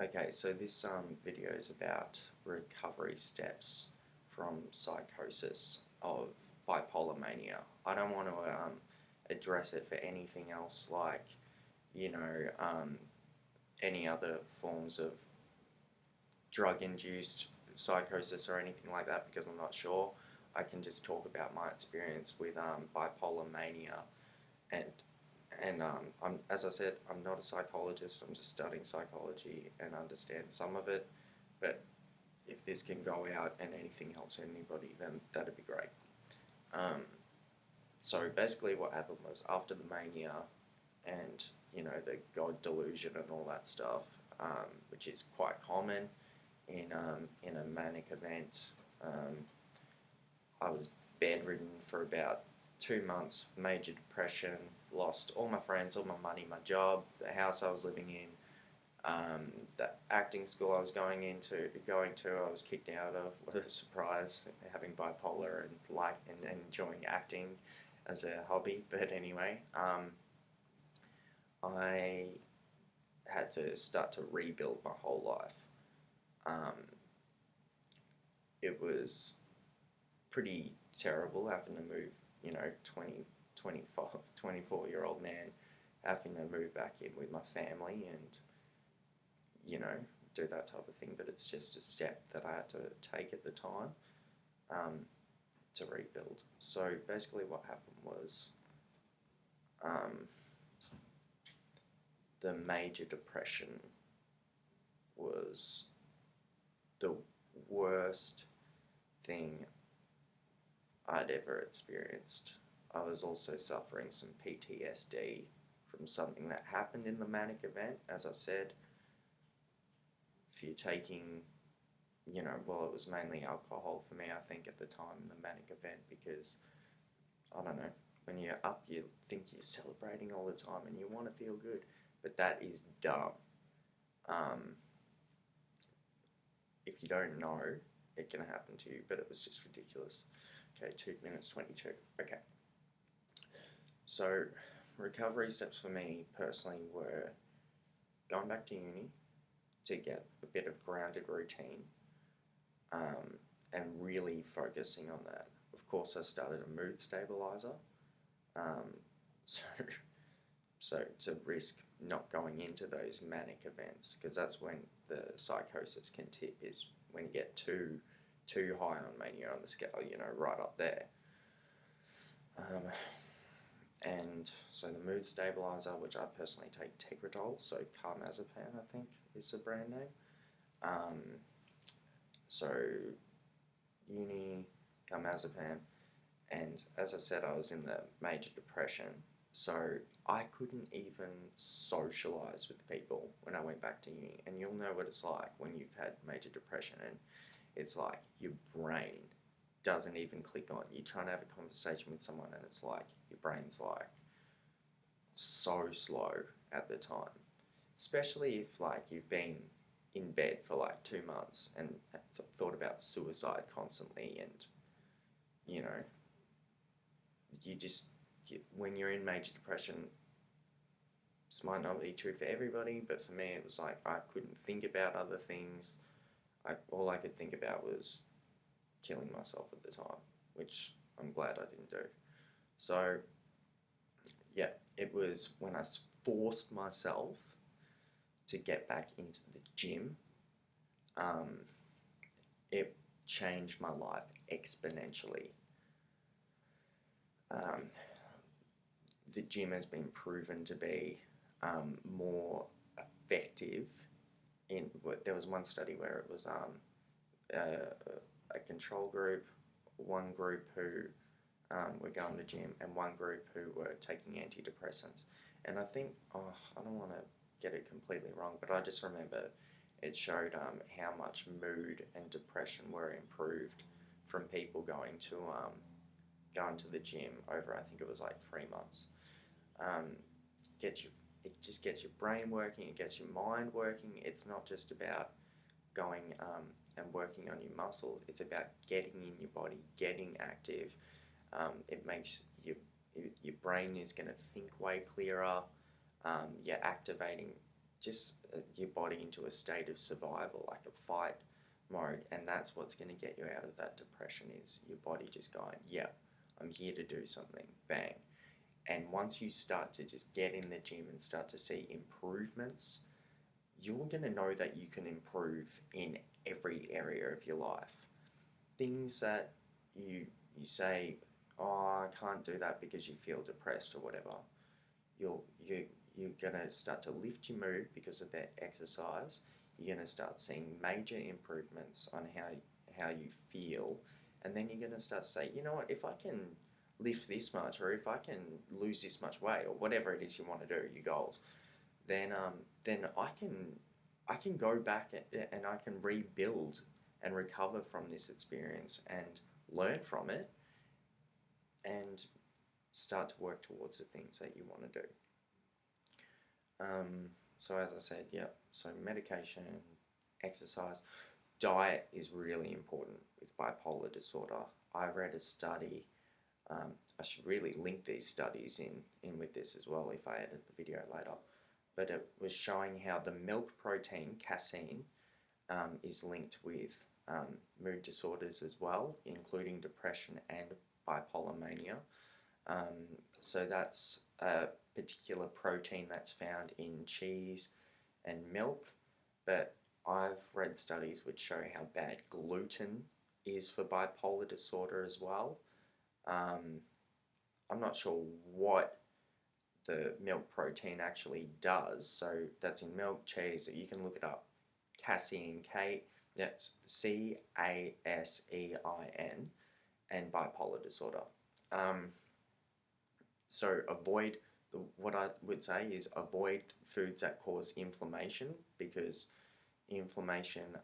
Okay, so this video is about recovery steps from psychosis of bipolar mania. I don't want to address it for anything else like, you know, any other forms of drug-induced psychosis or anything like that because I'm not sure. I can just talk about my experience with bipolar mania and as I said, I'm not a psychologist. I'm just studying psychology and understand some of it. But if this can go out and anything helps anybody, then that'd be great. Um, so basically, what happened was after the mania and the God delusion and all that stuff, which is quite common in a manic event. I was bedridden for about 2 months, major depression, lost all my friends, all my money, my job, the house I was living in, the acting school I was going to, I was kicked out of. What a surprise, having bipolar and enjoying acting as a hobby. But anyway, I had to start to rebuild my whole life. It was pretty terrible having to move, 24-year-old man having to move back in with my family and, do that type of thing. But it's just a step that I had to take at the time to rebuild. So basically what happened was the major depression was the worst thing I'd ever experienced. I was also suffering some PTSD from something that happened in the manic event. As I said, if you're taking, it was mainly alcohol for me, I think, at the time in the manic event, because, I don't know, when you're up, you think you're celebrating all the time and you want to feel good, but that is dumb. If you don't know, it can happen to you, but it was just ridiculous. Okay, 2 minutes 22. Okay. So, recovery steps for me personally were going back to uni to get a bit of grounded routine and really focusing on that. Of course, I started a mood stabilizer. So, so to risk not going into those manic events, because that's when the psychosis can tip, is when you get too high on mania on the scale, right up there. And so the mood stabilizer, which I personally take Tegretol, so Carmazepam, I think, is the brand name. So uni, Carmazepam, and as I said, I was in the major depression, so I couldn't even socialize with people when I went back to uni. And you'll know what it's like when you've had major depression, and it's like your brain doesn't even click on. You're trying to have a conversation with someone and it's like your brain's like so slow at the time. Especially if like you've been in bed for like 2 months and thought about suicide constantly, and when you're in major depression, this might not be true for everybody, but for me it was like I couldn't think about other things. All I could think about was killing myself at the time, which I'm glad I didn't do. So, yeah, it was when I forced myself to get back into the gym. It changed my life exponentially. The gym has been proven to be more effective. There was one study where it was a control group, one group who were going to the gym, and one group who were taking antidepressants. And I think, I don't want to get it completely wrong, but I just remember it showed how much mood and depression were improved from people going to the gym over, I think it was like 3 months. It just gets your brain working, it gets your mind working. It's not just about going and working on your muscles. It's about getting in your body, getting active. It makes your brain is going to think way clearer. You're activating just your body into a state of survival, like a fight mode, and that's what's going to get you out of that depression, is your body just going, yeah, I'm here to do something, bang. And once you start to just get in the gym and start to see improvements, you're going to know that you can improve in every area of your life. Things that you say, oh, I can't do that because you feel depressed or whatever, you're going to start to lift your mood because of that exercise. You're going to start seeing major improvements on how you feel, and then you're going to start to say, you know what, if I can lift this much, or if I can lose this much weight, or whatever it is you want to do, your goals, then I can go back and I can rebuild and recover from this experience and learn from it and start to work towards the things that you want to do. So as I said, yeah, so medication, exercise, diet is really important with bipolar disorder. I read a study, I should really link these studies in with this as well if I edit the video later, but it was showing how the milk protein, casein, is linked with mood disorders as well, including depression and bipolar mania. So that's a particular protein that's found in cheese and milk, but I've read studies which show how bad gluten is for bipolar disorder as well. I'm not sure what the milk protein actually does. So that's in milk, cheese. You can look it up. Casein, that's CASEIN, and bipolar disorder. So what I would say is avoid foods that cause inflammation, because inflammation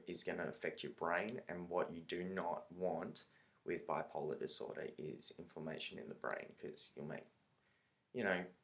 is going to affect your brain, and what you do not want with bipolar disorder is inflammation in the brain, because you'll make,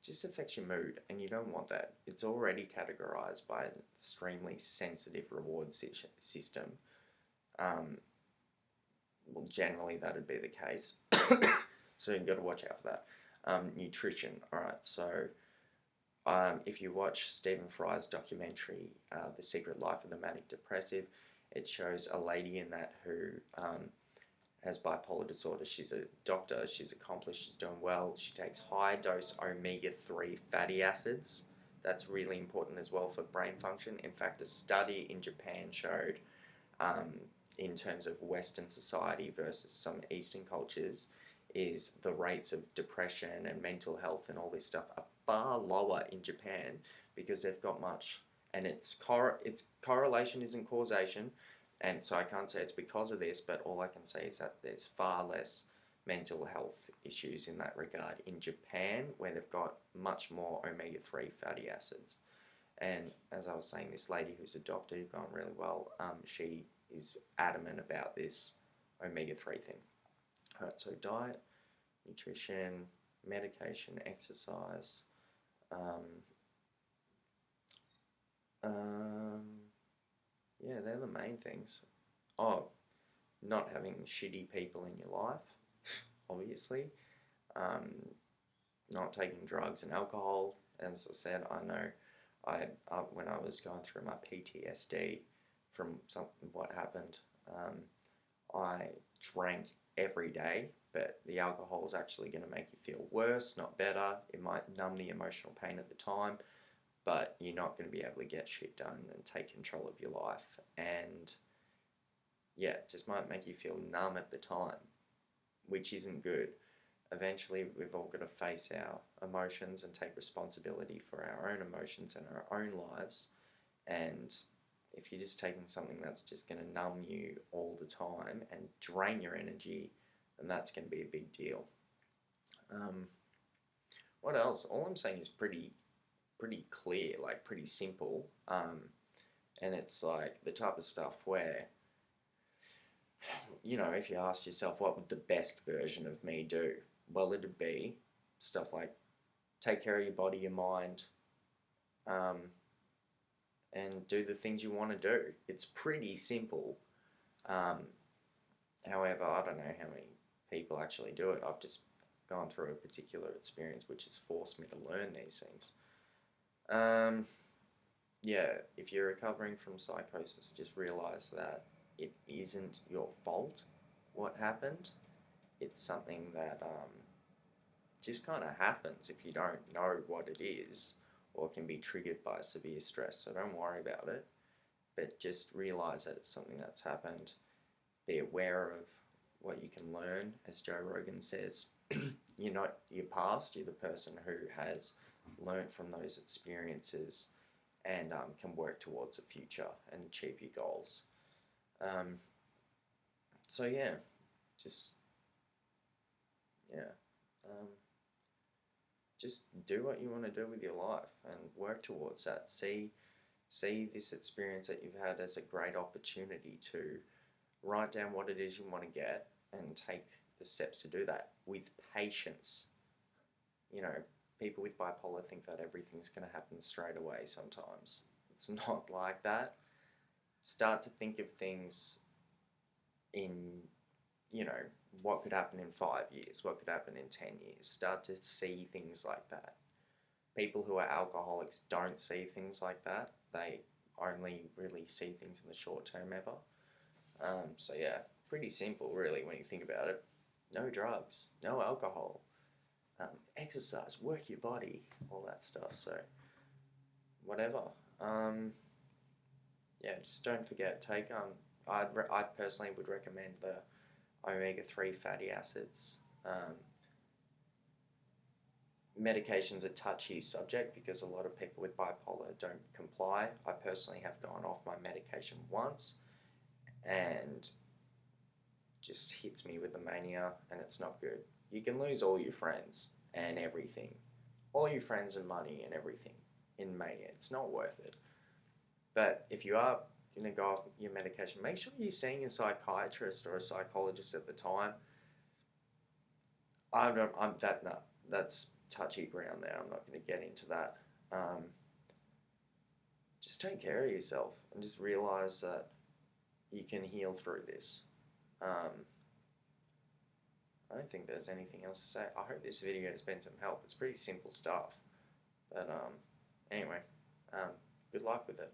just affects your mood, and you don't want that. It's already categorized by an extremely sensitive reward system. Well, generally that would be the case. So you've got to watch out for that. Nutrition, all right. So if you watch Stephen Fry's documentary, The Secret Life of the Manic Depressive, it shows a lady in that who has bipolar disorder. She's a doctor, she's accomplished, she's doing well. She takes high dose omega-3 fatty acids. That's really important as well for brain function. In fact, a study in Japan showed in terms of Western society versus some Eastern cultures, is the rates of depression and mental health and all this stuff are far lower in Japan, because they've got much, and it's correlation isn't causation, and so I can't say it's because of this, but all I can say is that there's far less mental health issues in that regard in Japan, where they've got much more omega-3 fatty acids. And as I was saying, this lady who's a doctor who's gone really well, she is adamant about this omega-3 thing. Right, so diet, nutrition, medication, exercise, yeah, they're the main things. Oh, not having shitty people in your life, obviously. Not taking drugs and alcohol. As I said, I know when I was going through my PTSD from what happened, I drank every day, but the alcohol is actually going to make you feel worse, not better. It might numb the emotional pain at the time, but you're not going to be able to get shit done and take control of your life. And yeah, it just might make you feel numb at the time, which isn't good. Eventually, we've all got to face our emotions and take responsibility for our own emotions and our own lives. And if you're just taking something that's just going to numb you all the time and drain your energy, then that's going to be a big deal. What else? All I'm saying is pretty clear, like pretty simple. And it's like the type of stuff where, if you asked yourself, what would the best version of me do? Well, it'd be stuff like take care of your body, your mind, and do the things you want to do. It's pretty simple. However, I don't know how many people actually do it. I've just gone through a particular experience which has forced me to learn these things. Yeah, if you're recovering from psychosis, just realize that it isn't your fault what happened. It's something that just kind of happens if you don't know what it is or can be triggered by severe stress. So don't worry about it, but just realize that it's something that's happened. Be aware of what you can learn. As Joe Rogan says, you're not your past, you're the person who has learned from those experiences and can work towards a future and achieve your goals. Um, so yeah, just yeah, um, just do what you want to do with your life and work towards that. See this experience that you've had as a great opportunity to write down what it is you want to get and take the steps to do that with patience. You know, people with bipolar think that everything's going to happen straight away sometimes. It's not like that. Start to think of things in, you know, what could happen in 5 years, what could happen in 10 years. Start to see things like that. People who are alcoholics don't see things like that. They only really see things in the short term ever. So yeah, pretty simple really when you think about it. No drugs, no alcohol, exercise, work your body, all that stuff. So whatever. Yeah, just don't forget. Take I personally would recommend the omega-3 fatty acids. Medication's a touchy subject because a lot of people with bipolar don't comply. I personally have gone off my medication once and just hits me with the mania, and it's not good. You can lose all your friends and everything, all your friends and money and everything in mania. It's not worth it. But if you are going to go off your medication, make sure you're seeing a psychiatrist or a psychologist at the time. That's touchy ground there. I'm not going to get into that. Just take care of yourself and just realize that you can heal through this. I don't think there's anything else to say. I hope this video has been some help. It's pretty simple stuff. But anyway, good luck with it.